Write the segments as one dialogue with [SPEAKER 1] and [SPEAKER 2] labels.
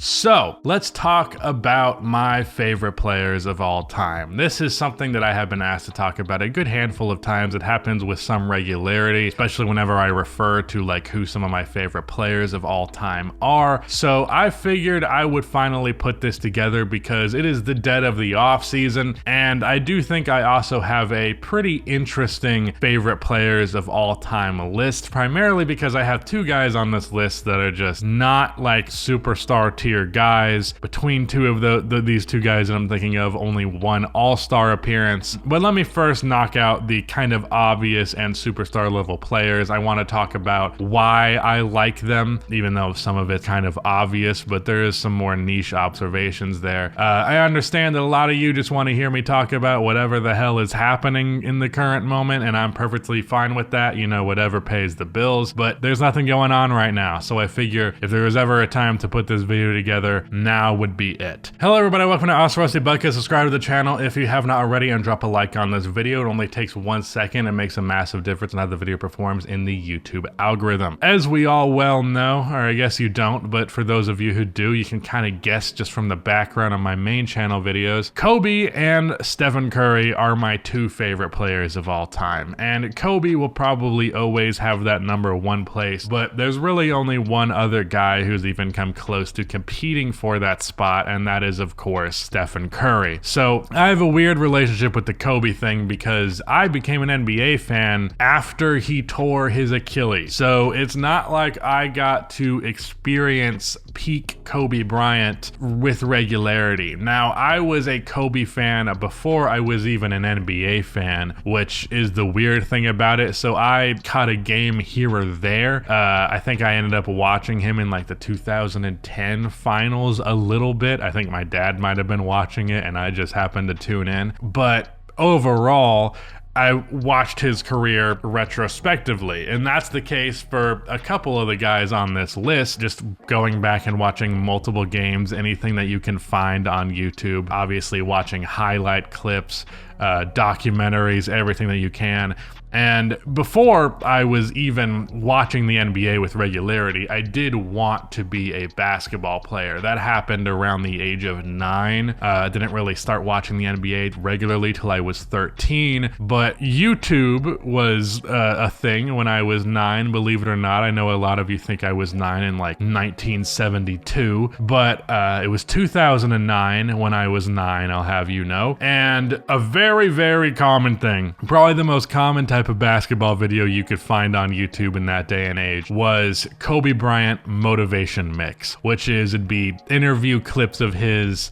[SPEAKER 1] So let's talk about my favorite players of all time. This is something that I have been asked to talk about a good handful of times. It happens with some regularity, especially whenever I refer to like who some of my favorite players of all time are. So I figured I would finally put this together because it is the dead of the off season, and I do think I also have a pretty interesting favorite players of all time list, primarily because I have two guys on this list that are just not like superstar tier guys. Between two of these two guys that I'm thinking of, only one all-star appearance. But let me first knock out the kind of obvious and superstar level players. I want to talk about why I like them, even though some of it's kind of obvious, but there is some more niche observations there. I understand that a lot of you just want to hear me talk about whatever the hell is happening in the current moment, and I'm perfectly fine with that, you know, whatever pays the bills, but there's nothing going on right now, so I figure if there was ever a time to put this video together, now would be it. Hello everybody, welcome to Us Rusty Bucket. Subscribe to the channel if you have not already and drop a like on this video. It only takes 1 second and makes a massive difference in how the video performs in the YouTube algorithm. As we all well know, or I guess you don't, but for those of you who do, you can kind of guess just from the background on my main channel videos. Kobe and Stephen Curry are my two favorite players of all time, and Kobe will probably always have that #1 place, but there's really only one other guy who's even come close to competing for that spot, and that is of course Stephen Curry. So I have a weird relationship with the Kobe thing because I became an NBA fan after he tore his Achilles. So it's not like I got to experience peak Kobe Bryant with regularity. Now, I was a Kobe fan before I was even an NBA fan, which is the weird thing about it. So I caught a game here or there. I think I ended up watching him in like the 2010 finals a little bit. I think my dad might have been watching it and I just happened to tune in. But overall, I watched his career retrospectively, and that's the case for a couple of the guys on this list, just going back and watching multiple games, anything that you can find on YouTube, obviously watching highlight clips, documentaries, everything that you can. And before I was even watching the NBA with regularity, I did want to be a basketball player. That happened around the age of 9. Didn't really start watching the NBA regularly till I was 13, but YouTube was a thing when I was 9, believe it or not. I know a lot of you think I was 9 in like 1972, but it was 2009 when I was 9, I'll have you know. And a very, very common thing, probably the most common type of basketball video you could find on YouTube in that day and age, was Kobe Bryant motivation mix, which is it'd be interview clips of his,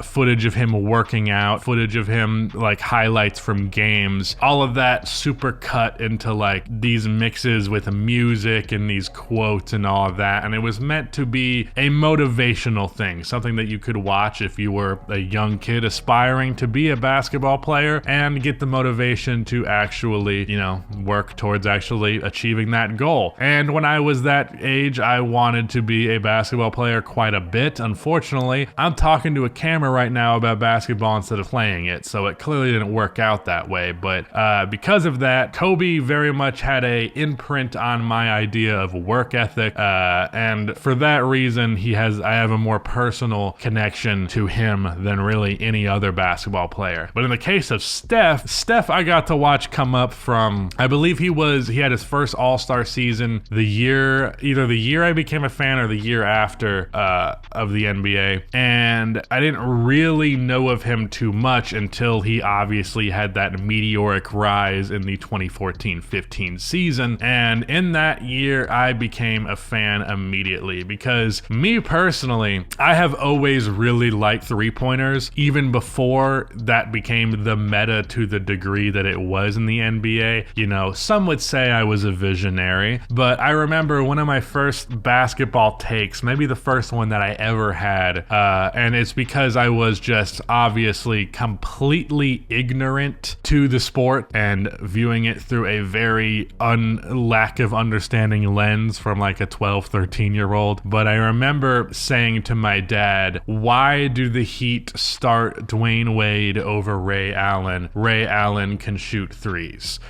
[SPEAKER 1] footage of him working out, footage of him like highlights from games, all of that super cut into like these mixes with music and these quotes and all of that. And it was meant to be a motivational thing, something that you could watch if you were a young kid aspiring to be a basketball player and get the motivation to actually, you know, work towards actually achieving that goal. And when I was that age, I wanted to be a basketball player quite a bit. Unfortunately, I'm talking to a camera right now about basketball instead of playing it, so it clearly didn't work out that way. But because of that, Kobe very much had a imprint on my idea of work ethic, and for that reason, I have a more personal connection to him than really any other basketball player. But in the case of Steph I got to watch come up from, I believe he had his first All-Star season either the year I became a fan or the year after of the NBA, and I didn't really know of him too much until he obviously had that meteoric rise in the 2014-15 season, and in that year I became a fan immediately because me personally, I have always really liked three-pointers even before that became the meta to the degree that it was in the NBA. You know, some would say I was a visionary, but I remember one of my first basketball takes, maybe the first one that I ever had, and it's because I was just obviously completely ignorant to the sport and viewing it through a very lack of understanding lens from like a 12, 13-year-old. But I remember saying to my dad, why do the Heat start Dwayne Wade over Ray Allen? Ray Allen can shoot threes.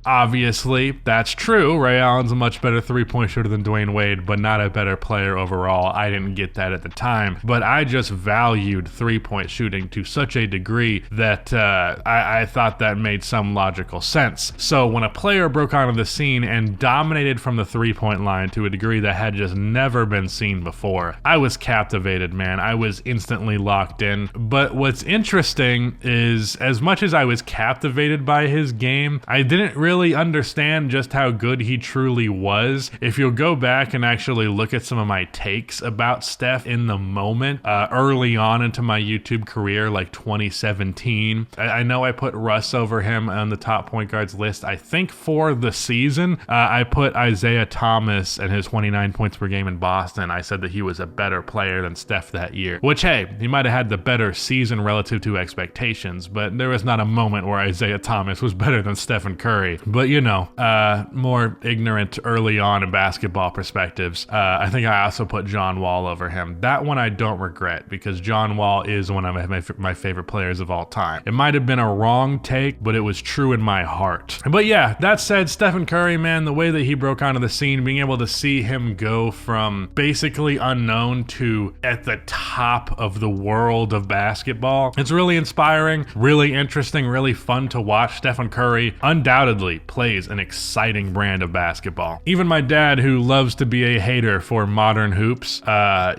[SPEAKER 1] Obviously, that's true. Ray Allen's a much better three-point shooter than Dwayne Wade, but not a better player overall. I didn't get that at the time, but I just valued three-point shooting to such a degree that I thought that made some logical sense. So when a player broke onto the scene and dominated from the three-point line to a degree that had just never been seen before, I was captivated, man. I was instantly locked in. But what's interesting is, as much as I was captivated by his game, I didn't really understand just how good he truly was. If you'll go back and actually look at some of my takes about Steph in the moment, early on into my YouTube career, like 2017, I know I put Russ over him on the top point guards list. I think for the season, I put Isaiah Thomas and his 29 points per game in Boston. I said that he was a better player than Steph that year, which, hey, he might have had the better season relative to expectations, but there was not a moment where Isaiah Thomas was better than Stephen Curry. But, you know, more ignorant early on in basketball perspectives. I think I also put John Wall over him. That one I don't regret, because John Wall is one of my favorite players of all time. It might have been a wrong take, but it was true in my heart. But yeah, that said, Stephen Curry, man, the way that he broke onto the scene, being able to see him go from basically unknown to at the top of the world of basketball, it's really inspiring, really interesting, really fun to watch. Stephen Curry undoubtedly plays an exciting brand of basketball. Even my dad, who loves to be a hater for modern hoops,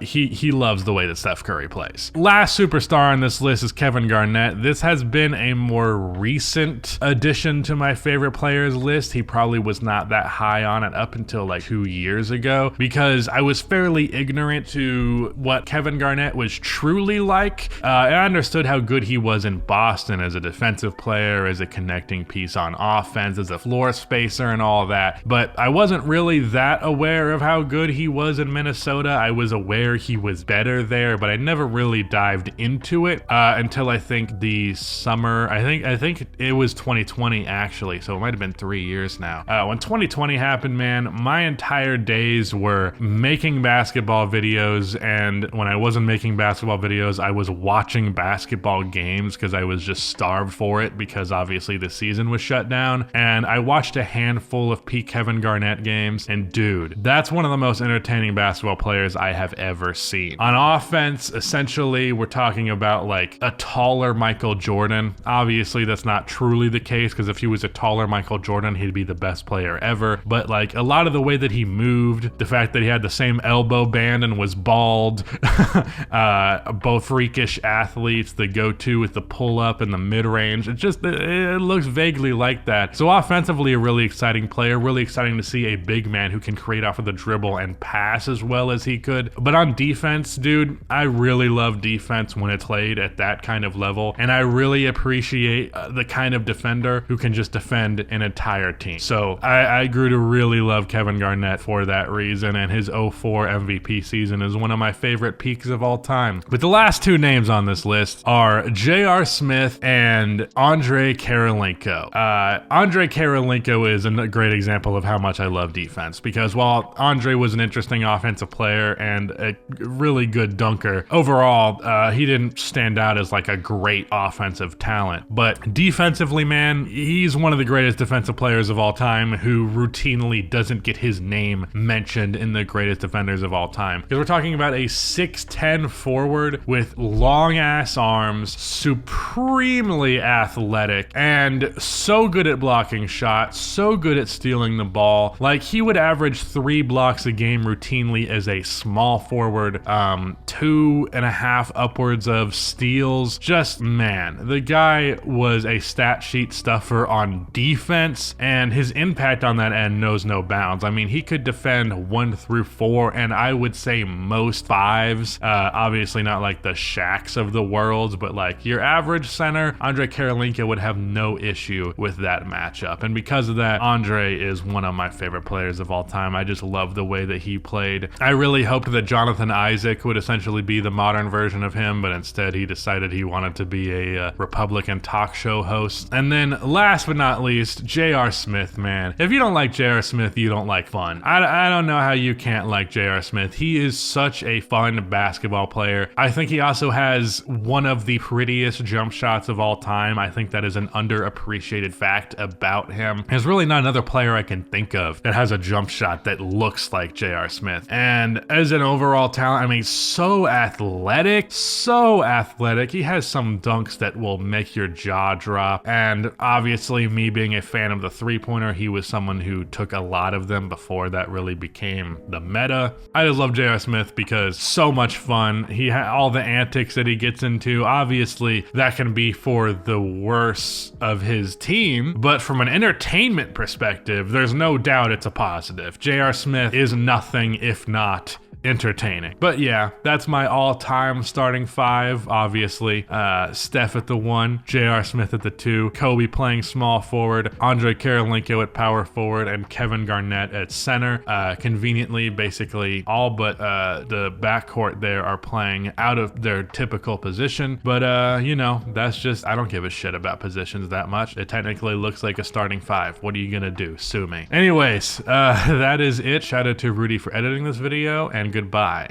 [SPEAKER 1] he loves the way that Steph Curry plays. Last superstar on this list is Kevin Garnett. This has been a more recent addition to my favorite players list. He probably was not that high on it up until like 2 years ago, because I was fairly ignorant to what Kevin Garnett was truly like. I understood how good he was in Boston as a defensive player, as a connecting piece on offense, as a floor spacer and all that, but I wasn't really that aware of how good he was in Minnesota. I was aware he was better there, but I never really dived into it until I think the summer. I think it was 2020 actually, so it might have been 3 years now. When 2020 happened, man, my entire days were making basketball videos, and when I wasn't making basketball videos, I was watching basketball games because I was just starved for it, because obviously the season was shut down. And I watched a handful of peak Kevin Garnett games, and dude, that's one of the most entertaining basketball players I have ever seen. On offense, essentially, we're talking about like a taller Michael Jordan. Obviously, that's not truly the case, because if he was a taller Michael Jordan, he'd be the best player ever. But like a lot of the way that he moved, the fact that he had the same elbow band and was bald, both freakish athletes, the go-to with the pull-up and the mid-range, it looks vaguely like that. So offensively, a really exciting player, really exciting to see a big man who can create off of the dribble and pass as well as he could. But on defense, dude, I really love defense when it's played at that kind of level, and I really appreciate the kind of defender who can just defend an entire team. So I grew to really love Kevin Garnett for that reason, and his 04 MVP season is one of my favorite peaks of all time. But the last two names on this list are J.R. Smith and Andrei Kirilenko. Andrei Kirilenko is a great example of how much I love defense, because while Andrei was an interesting offensive player and a really good dunker, overall, he didn't stand out as like a great offensive talent. But defensively, man, he's one of the greatest defensive players of all time who routinely doesn't get his name mentioned in the greatest defenders of all time. Because we're talking about a 6'10 forward with long ass arms, supremely athletic, and so good at blocking shots, so good at stealing the ball. Like, he would average 3 blocks a game routinely as a small forward, 2.5 upwards of steals. Just, man, the guy was a stat sheet stuffer on defense, and his impact on that end knows no bounds. I mean, he could defend 1 through 4, and I would say most 5s. Obviously not like the Shaqs of the world, but like your average center, Andrei Kirilenko would have no issue with that matchup. And because of that, Andrei is one of my favorite players of all time. I just love the way that he played. I really hoped that Jonathan Isaac would essentially be the modern version of him, but instead he decided he wanted to be a Republican talk show host. And then last but not least, J.R. Smith, man. If you don't like J.R. Smith, you don't like fun. I don't know how you can't like J.R. Smith. He is such a fun basketball player. I think he also has one of the prettiest jump shots of all time. I think that is an underappreciated fact about about him. There's really not another player I can think of that has a jump shot that looks like J.R. Smith. And as an overall talent, I mean, so athletic. He has some dunks that will make your jaw drop. And obviously, me being a fan of the three-pointer, he was someone who took a lot of them before that really became the meta. I just love J.R. Smith because so much fun. He had all the antics that he gets into. Obviously, that can be for the worse of his team, but from an entertainment perspective, there's no doubt it's a positive. J.R. Smith is nothing if not entertaining. But yeah, that's my all-time starting five. Obviously, Steph at the 1, J.R. Smith at the 2, Kobe playing small forward, Andrei Kirilenko at power forward, and Kevin Garnett at center. Conveniently, basically all but the backcourt there are playing out of their typical position. But you know, that's just, I don't give a shit about positions that much. It technically looks like a starting five. What are you gonna do? Sue me. Anyways, that is it. Shout out to Rudy for editing this video, and goodbye.